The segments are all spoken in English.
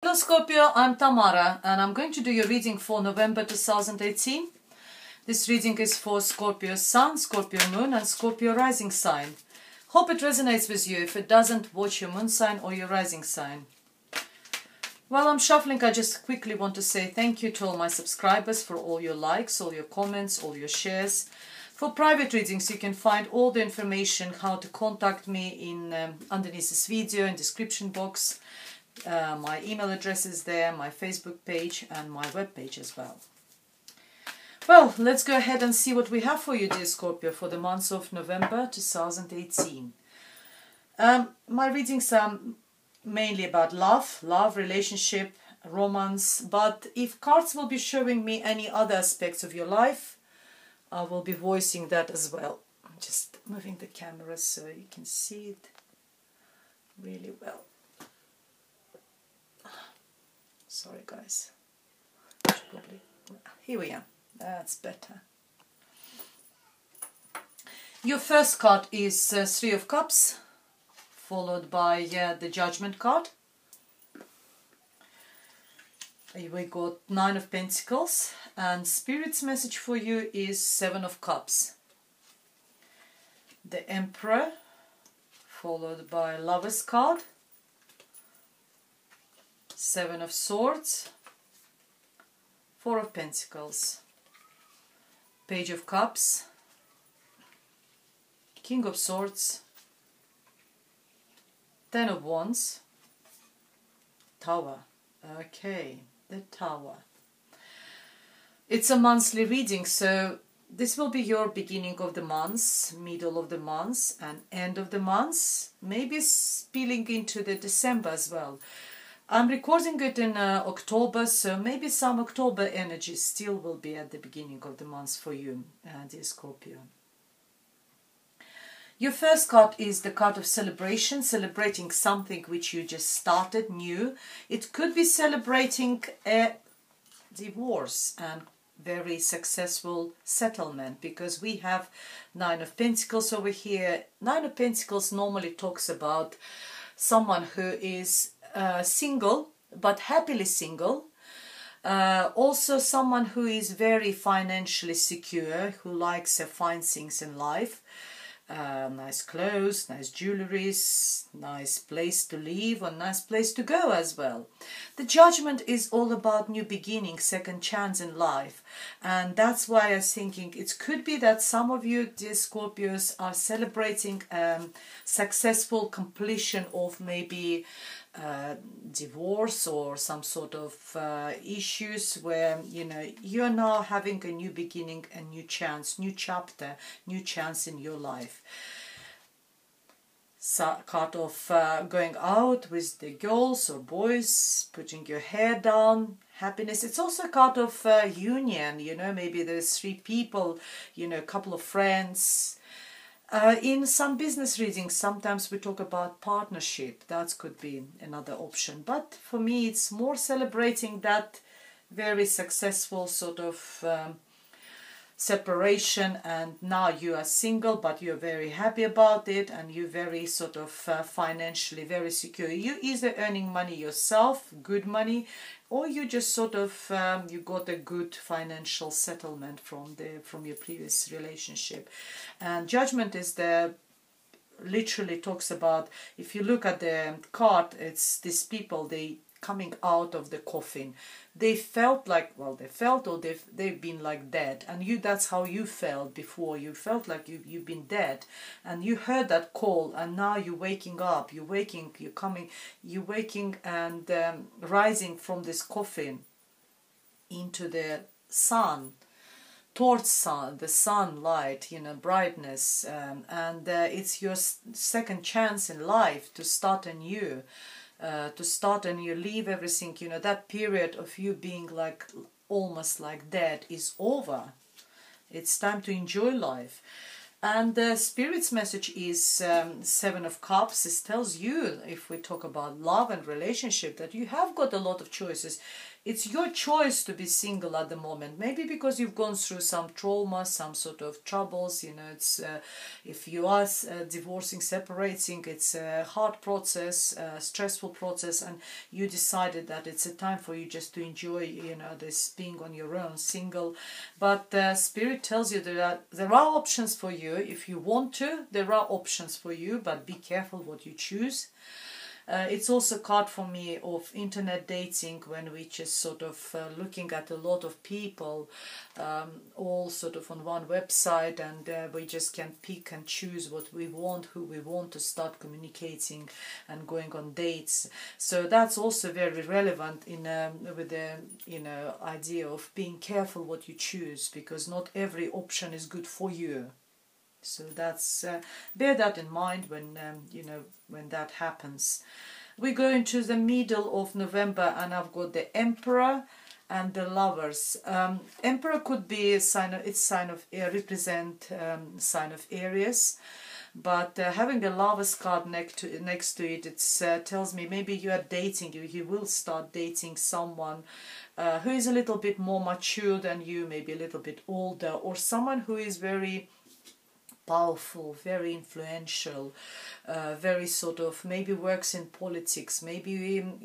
Hello Scorpio, I'm Tamara and I'm going to do your reading for November 2018. This reading is for Scorpio Sun, Scorpio Moon and Scorpio Rising sign. Hope it resonates with you. If it doesn't, watch your moon sign or your rising sign. While I'm shuffling, I just quickly want to say thank you to all my subscribers for all your likes, all your comments, all your shares. For private readings, you can find all the information how to contact me in underneath this video in description box. My email address is there, my Facebook page and my web page as well. Well, let's go ahead and see what we have for you, dear Scorpio, for the month of November 2018. My readings are mainly about love, relationship, romance, but if cards will be showing me any other aspects of your life, I will be voicing that as well. I'm just moving the camera so you can see it really well. Sorry guys, here we are, that's better. Your first card is Three of Cups, followed by the Judgment card. We got Nine of Pentacles, and Spirit's message for you is Seven of Cups. The Emperor, followed by Lover's card. Seven of Swords, Four of Pentacles, Page of Cups, King of Swords, Ten of Wands, Tower. Okay, the Tower. It's a monthly reading, so this will be your beginning of the month, middle of the month and end of the month, maybe spilling into the December as well. I'm recording it in October, so maybe some October energy still will be at the beginning of the month for you, dear Scorpio. Your first card is the card of celebration, celebrating something which you just started new. It could be celebrating a divorce and very successful settlement, because we have Nine of Pentacles over here. Nine of Pentacles normally talks about someone who is single but happily single, also someone who is very financially secure, who likes to find things in life, nice clothes, nice jewelries, nice place to live and nice place to go as well. The Judgment is all about new beginning, second chance in life, and that's why I was thinking it could be that some of you, dear Scorpios, are celebrating successful completion of maybe divorce or some sort of issues where, you know, you're now having a new beginning, a new chance, new chapter, new chance in your life. So, card of going out with the girls or boys, putting your hair down, happiness. It's also a card of union, you know, maybe there's three people, you know, a couple of friends. In some business readings, sometimes we talk about partnership. That could be another option. But for me, it's more celebrating that very successful sort of separation, and now you are single, but you're very happy about it, and you're very sort of financially very secure. You're either earning money yourself, good money, or you just sort of you got a good financial settlement from your previous relationship. And Judgment is the literally talks about, if you look at the card, it's these people, they coming out of the coffin. They felt like, well, they felt, or they've been like dead, and you, that's how you felt before. You felt like you've been dead, and you heard that call, and now you're waking up, you're waking, you're waking and rising from this coffin into the sun, towards sun, the sunlight, you know, brightness, and it's your second chance in life to start anew. Leave everything, you know, that period of you being like almost like dead is over. It's time to enjoy life. And the Spirit's message is Seven of Cups. This tells you, if we talk about love and relationship, that you have got a lot of choices. it's your choice to be single at the moment. Maybe because you've gone through some trauma, some sort of troubles, you know, it's if you are divorcing, separating, it's a hard process, a stressful process, and you decided that it's a time for you just to enjoy, you know, this being on your own, single. But Spirit tells you that there are options for you. If you want to, there are options for you, but be careful what you choose. It's also a card for me of internet dating, when we just sort of looking at a lot of people all sort of on one website, and we just can pick and choose what we want, who we want to start communicating and going on dates. So that's also very relevant in with the, you know, idea of being careful what you choose, because not every option is good for you. So that's bear that in mind when you know, when that happens. We go into the middle of November, and I've got the Emperor and the Lovers. Emperor could be a sign of, it's sign of represent sign of Aries, but having a Lovers card next to it, it tells me maybe you are dating, you will start dating someone who is a little bit more mature than you, maybe a little bit older, or someone who is very powerful, very influential, very sort of maybe works in politics, maybe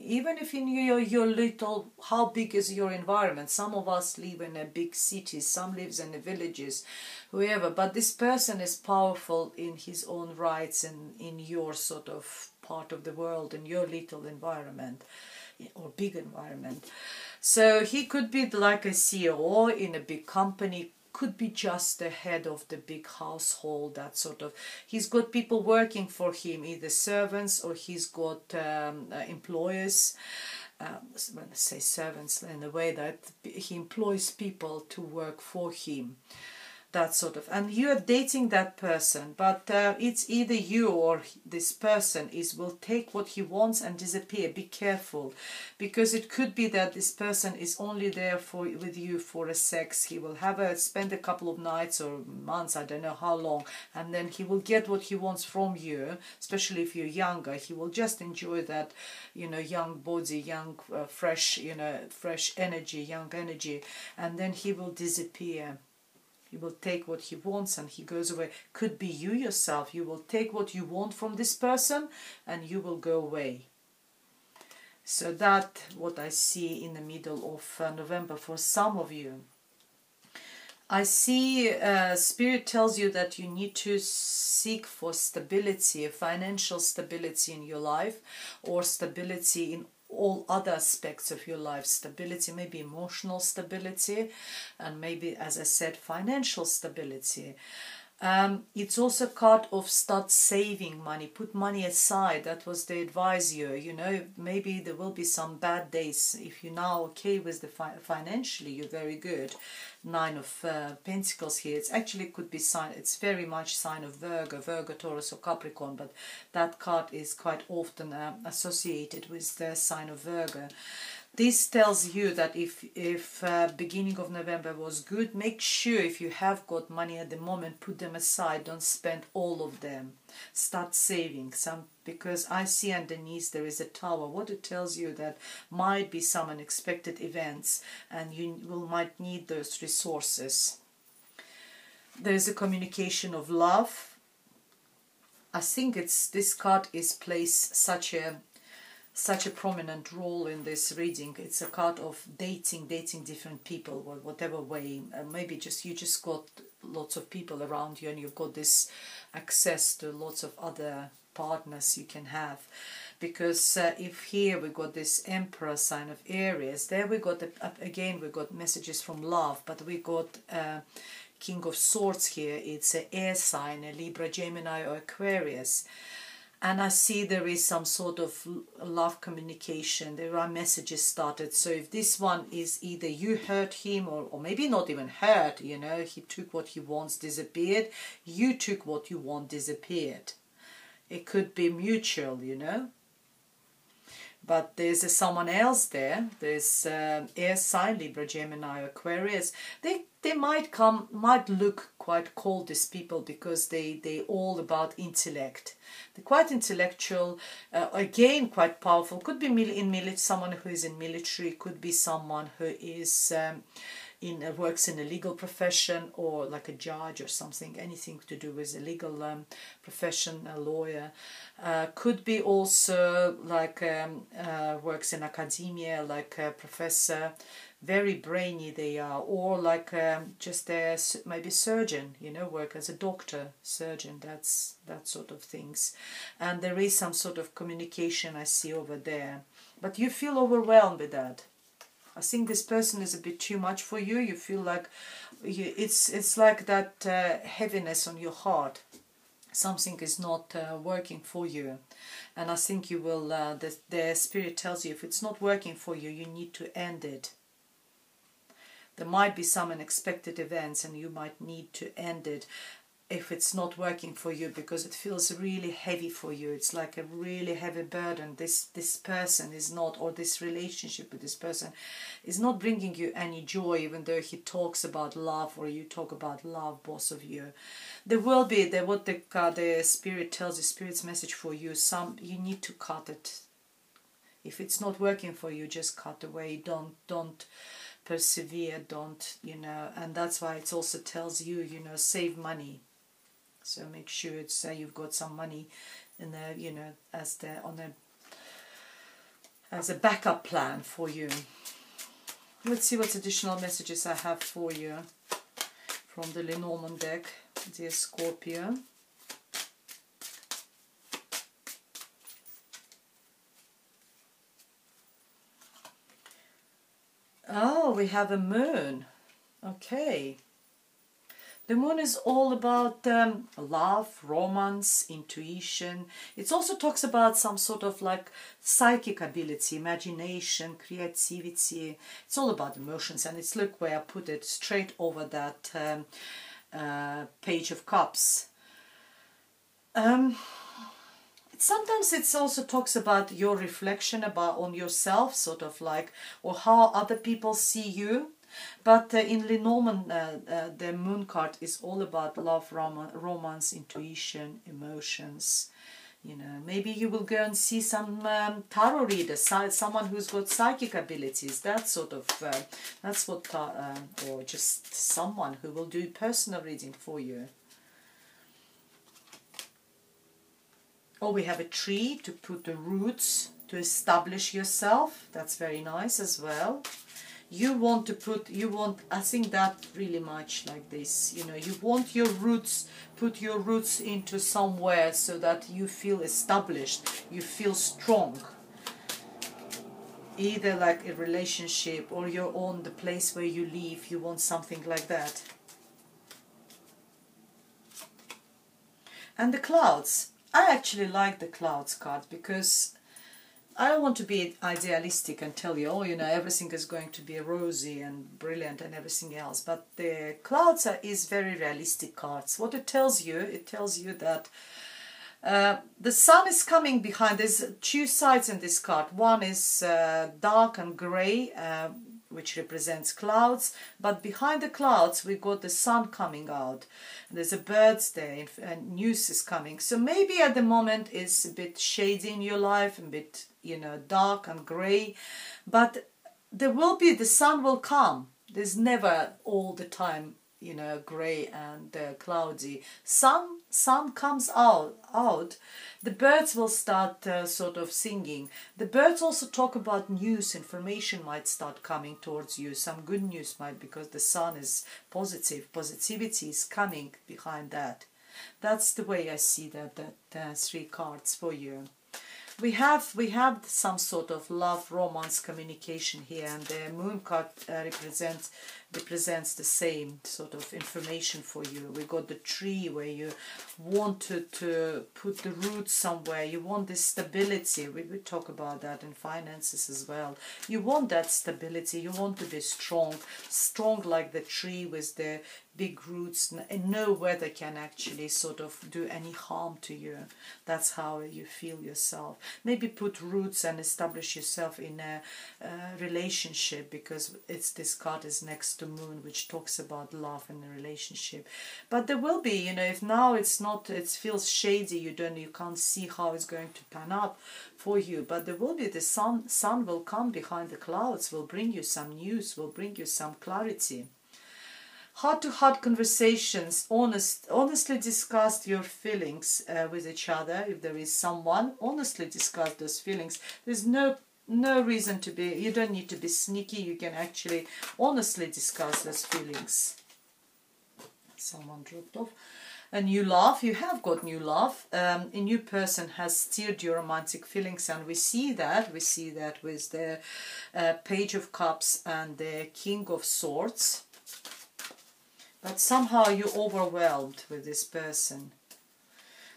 even if in your little, how big is your environment? Some of us live in a big cities, some lives in the villages, whoever, but this person is powerful in his own rights and in your sort of part of the world, in your little environment or big environment. So he could be like a CEO in a big company, could be just the head of the big household, that sort of, he's got people working for him, either servants or he's got employers, when I say servants, in a way that he employs people to work for him, that sort of, and you are dating that person, but it's either you or this person will take what he wants and disappear. Be careful, because it could be that this person is only there with you for a sex. He will spend a couple of nights or months, I don't know how long, and then he will get what he wants from you, especially if you're younger. He will just enjoy that, you know, young body, young fresh, you know, fresh energy, young energy, and then he will disappear. He will take what he wants and he goes away. Could be you yourself. You will take what you want from this person and you will go away. So that's what I see in the middle of November for some of you. I see Spirit tells you that you need to seek for stability, financial stability in your life, or stability in all other aspects of your life. Stability, maybe emotional stability, and maybe, as I said, financial stability. It's also a card of start saving money, put money aside. That was the advice you, you know, maybe there will be some bad days. If you're now okay with the financially, you're very good. Nine of Pentacles here. It's actually could be sign. It's very much sign of Virgo, Taurus or Capricorn, but that card is quite often associated with the sign of Virgo. This tells you that if beginning of November was good, make sure if you have got money at the moment, put them aside. Don't spend all of them. Start saving some, because I see underneath there is a tower. What it tells you that might be some unexpected events and you might need those resources. There's a communication of love. I think this card is placed such a prominent role in this reading. It's a card of dating different people, whatever way. Maybe you just got lots of people around you and you've got this access to lots of other partners you can have. Because if here we got this Emperor sign of Aries, there we got again we got messages from love, but we got King of Swords here. It's an air sign, a Libra, Gemini or Aquarius. And I see there is some sort of love communication. There are messages started. So if this one is either you hurt him or maybe not even hurt, you know, he took what he wants, disappeared. You took what you want, disappeared. It could be mutual, you know. But there's someone else there. There's air sign, Libra, Gemini, Aquarius. They they might look quite cold, these people, because they all about intellect. They're quite intellectual, again quite powerful. Could be someone who is in military, could be someone who is works in a legal profession, or like a judge or something, anything to do with a legal profession, a lawyer. Could be also like works in academia, like a professor. Very brainy they are, or like just a maybe surgeon, you know, work as a doctor, surgeon, that sort of things. And there is some sort of communication I see over there, but you feel overwhelmed with that. I think this person is a bit too much for you. You feel like it's like that heaviness on your heart. Something is not working for you, and I think you will. The spirit tells you if it's not working for you, you need to end it. There might be some unexpected events, and you might need to end it if it's not working for you, because it feels really heavy for you. It's like a really heavy burden. This person is not, or this relationship with this person is not bringing you any joy, even though he talks about love, or you talk about love, both of you. There will be what the spirit tells you, spirit's message for you. You need to cut it. If it's not working for you, just cut away. Don't persevere. Don't, you know. And that's why it also tells you, you know, save money. So make sure it's you've got some money in there, you know, as a backup plan for you. Let's see what additional messages I have for you from the Lenormand deck, dear Scorpio. Oh, we have a moon. Okay. The moon is all about love, romance, intuition. It also talks about some sort of like psychic ability, imagination, creativity. It's all about emotions, and it's, look where I put it, straight over that Page of Cups. Sometimes it also talks about your reflection on yourself, sort of like, or how other people see you. But in Lenormand, the moon card is all about love, romance, intuition, emotions. You know, maybe you will go and see some tarot reader, someone who's got psychic abilities. That sort of, that's what, or just someone who will do personal reading for you. Or we have a tree to put the roots, to establish yourself. That's very nice as well. I think that really much like this, you know, you want your roots, put your roots into somewhere so that you feel established, you feel strong. Either like a relationship, or you're on the place where you live, you want something like that. And the clouds. I actually like the clouds card, because I don't want to be idealistic and tell you, oh, you know, everything is going to be rosy and brilliant and everything else. But the clouds is very realistic cards. What it tells you that the sun is coming behind. There's two sides in this card. One is dark and grey, which represents clouds, but behind the clouds we got the sun coming out. There's a birds there, and news is coming. So maybe at the moment it's a bit shady in your life, a bit, you know, dark and grey, but the sun will come. There's never all the time, you know, grey and cloudy. Sun comes out. The birds will start sort of singing. The birds also talk about news. Information might start coming towards you. Some good news might, because the sun is positive. Positivity is coming behind that. That's the way I see that three cards for you. We have some sort of love, romance, communication here, and the moon card represents the same sort of information for you. We got the tree where you want to put the roots somewhere. You want this stability. We talk about that in finances as well. You want that stability. You want to be strong like the tree with the big roots, and no weather can actually sort of do any harm to you. That's how you feel yourself. Maybe put roots and establish yourself in a relationship, because this card is next to moon, which talks about love and a relationship. But there will be, you know, if now it's not, it feels shady, you can't see how it's going to pan out for you, but there will be the sun will come behind the clouds, will bring you some news, will bring you some clarity. Heart-to-heart conversations, honestly discuss your feelings with each other. If there is someone, honestly discuss those feelings. There's no reason to be, you don't need to be sneaky, you can actually honestly discuss those feelings. Someone dropped off. A new love, you have got new love. A new person has stirred your romantic feelings, and we see that with the Page of Cups and the King of Swords. But somehow you're overwhelmed with this person.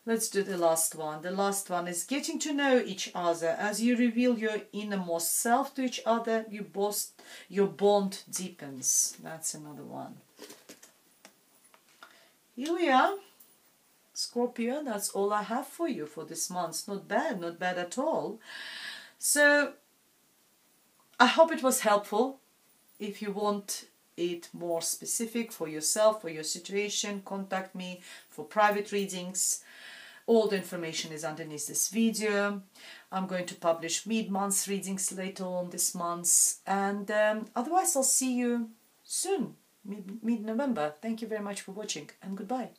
Let's do the last one. The last one is getting to know each other. As you reveal your innermost self to each other, your bond deepens. That's another one. Here we are, Scorpio. That's all I have for you for this month. Not bad at all. So I hope it was helpful. If you want it more specific for yourself, for your situation, contact me for private readings. All the information is underneath this video. I'm going to publish mid-month readings later on this month, and otherwise I'll see you soon, mid-November. Thank you very much for watching, and goodbye.